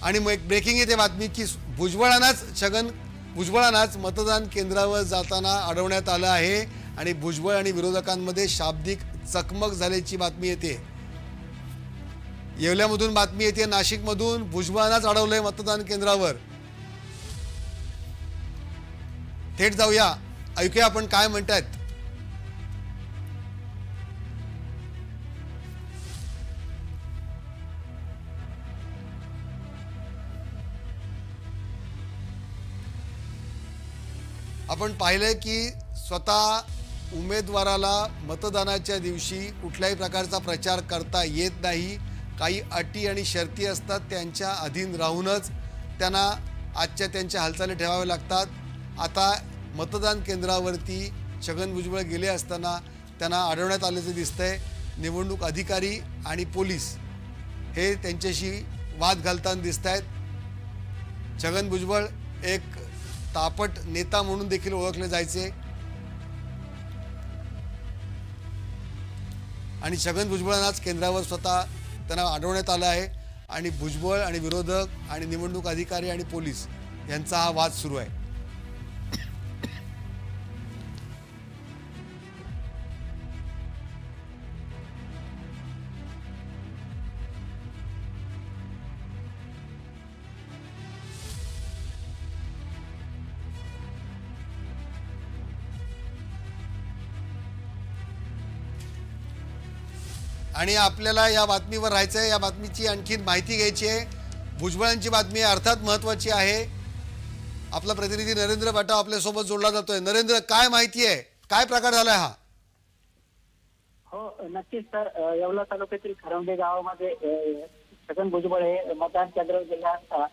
आणि मग एक ब्रेकिंग येते बातमी की भुजबळांनाच मतदान केंद्रावर जाताना अडवण्यात आलं आहे आणि भुजबळ आणि विरोधकांमध्ये शाब्दिक चकमक झाल्याची बातमी येते। येवल्यामधून बातमी येते, नाशिकमधून भुजबळांनाच अडवलंय मतदान केंद्रावर। थेट जाऊया, ऐकूया आपण काय म्हणतात। आपण पाहिलंय की स्वतः उमेदवाराला मतदानाच्या दिवशी कुठल्याही प्रकारचा प्रचार करता येत नाही। काही अटी आणि शर्ती असतात, त्यांच्या अधीन राहूनच त्यांना आजच्या त्यांच्या हालचाली ठेवाव्या लागतात। आता मतदान केंद्रावरती छगन भुजबळ गेले असताना त्यांना अडवण्यात आल्याचे दिसतंय। निवडणूक अधिकारी आणि पोलीस हे त्यांच्याशी वाद घालताना दिसतायत। छगन भुजबळ एक तापट नेता म्हणून देखील ओळखले जायचे आणि छगन भुजबळांनाच केंद्रावर स्वतः त्यांना अडवण्यात आलं आहे आणि भुजबळ आणि विरोधक आणि निवडणूक अधिकारी आणि पोलीस यांचा हा वाद सुरू आहे। आणि आपल्याला या बातमीवर राहायचं आहे, या बातमीची आणखीन माहिती घ्यायची आहे। भुजबळांची बातमी अर्थात महत्त्वाची आहे। आपला प्रतिनिधी नरेंद्र बाटा आपल्या सोबत जोडला जातोय। नरेंद्र, काय माहिती आहे, काय प्रकार झालाय हा? हो नक्कीच सर, येवला तालुक्यातील खरंबे गावामध्ये छगन भुजबळ हे मतदान केंद्रावर गेले असता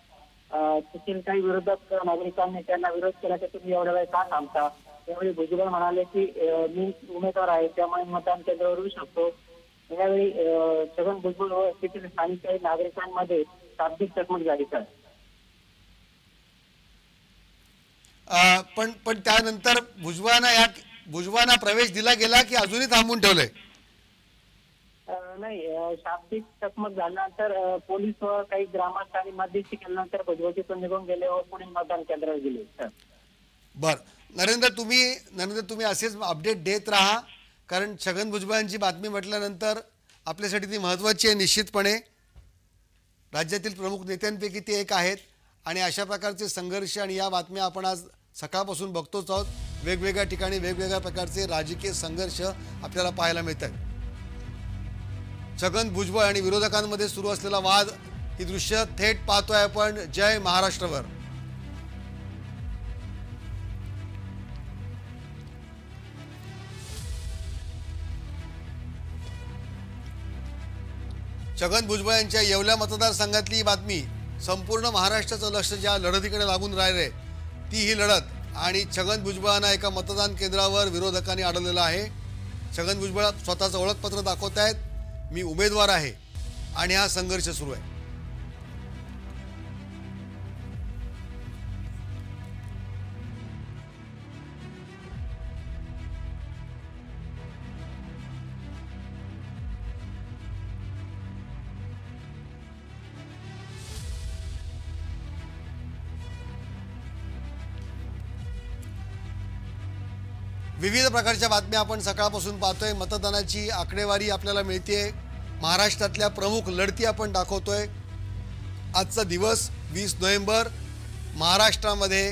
तेथील काही विरोधक नागरिकांनी त्यांना विरोध केला की तुम्ही एवढा वेळ का थांबता। त्यावेळी भुजबळ म्हणाले की मी उमेदवार आहे, त्यामुळे मतदान केंद्रावर येऊ शकतो। यावेळी छगन भुजबळ व तेथील स्थानिक काही नागरिकांमध्ये शाब्दिक चकमक झाली सर। पण त्यानंतर भुजबळांना प्रवेश दिला गेला की अजूनही थांबून ठेवलंय? नाही, शाब्दिक चकमक झाल्यानंतर पोलीस व काही ग्रामस्थांनी मध्यस्थी केल्यानंतर भुजबळ तिथून निघून गेले व पुढील मतदान केंद्रावर गेले सर। बर नरेंद्र, तुम्ही असेच अपडेट देत राहा, कारण छगन भुजबळांची बातमी म्हटल्यानंतर आपल्यासाठी ती महत्त्वाची आहे। निश्चितपणे राज्यातील प्रमुख नेत्यांपैकी ते एक आहेत आणि अशा प्रकारचे संघर्ष आणि या बातम्या आपण आज सकाळपासून बघतोच आहोत। वेगवेगळ्या ठिकाणी वेगवेगळ्या प्रकारचे राजकीय संघर्ष आपल्याला पाहायला मिळतात। छगन भुजबळ आणि विरोधकांमध्ये सुरू असलेला वाद, ही दृश्य थेट पाहतोय आपण जय महाराष्ट्रवर। छगन भुजबळ यांच्या येवला मतदारसंघातली बातमी, संपूर्ण महाराष्ट्राचं लक्ष ज्या लढतीकडे लागून राहिले ती ही लढत आणि छगन भुजबळांना एका मतदान केंद्रावर विरोधकांनी अडवलेलं आहे। छगन भुजबळ स्वतःचं ओळखपत्र दाखवत आहेत, मी उमेदवार आहे आणि हा संघर्ष सुरू आहे। विविध प्रकारच्या बातम्या आपण सकाळपासून पाहतोय। मतदानाची आकडेवारी आपल्याला मिळते, महाराष्ट्रातल्या प्रमुख लढती आपण दाखवतोय। आजचा दिवस 20 नोव्हेंबर, महाराष्ट्रामध्ये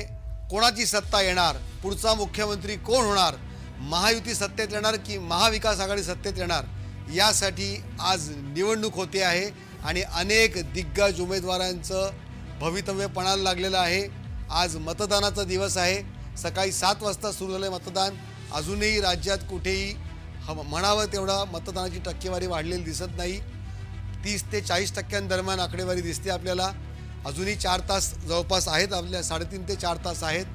कोणाची सत्ता येणार, पुढचा मुख्यमंत्री कोण होणार, महायुती सत्तेत येणार की महाविकास आघाडी सत्तेत येणार, यासाठी आज निवडणूक होते आहे आणि अनेक दिग्गज उमेदवारांचं भवितव्य पणाला लागलेलं आहे। आज मतदानाचा दिवस आहे। सकाळी 7 वाजता सुरू झाले मतदान। अजूनही राज्यात कुठेही म्हणावं तेवढा मतदानाची टक्केवारी वाढलेली दिसत नाही। 30 ते 40% दरम्यान आकडेवारी दिसते आपल्याला। अजूनही 4 तास जवळपास आहेत, आपल्या 3.5 ते 4 तास आहेत।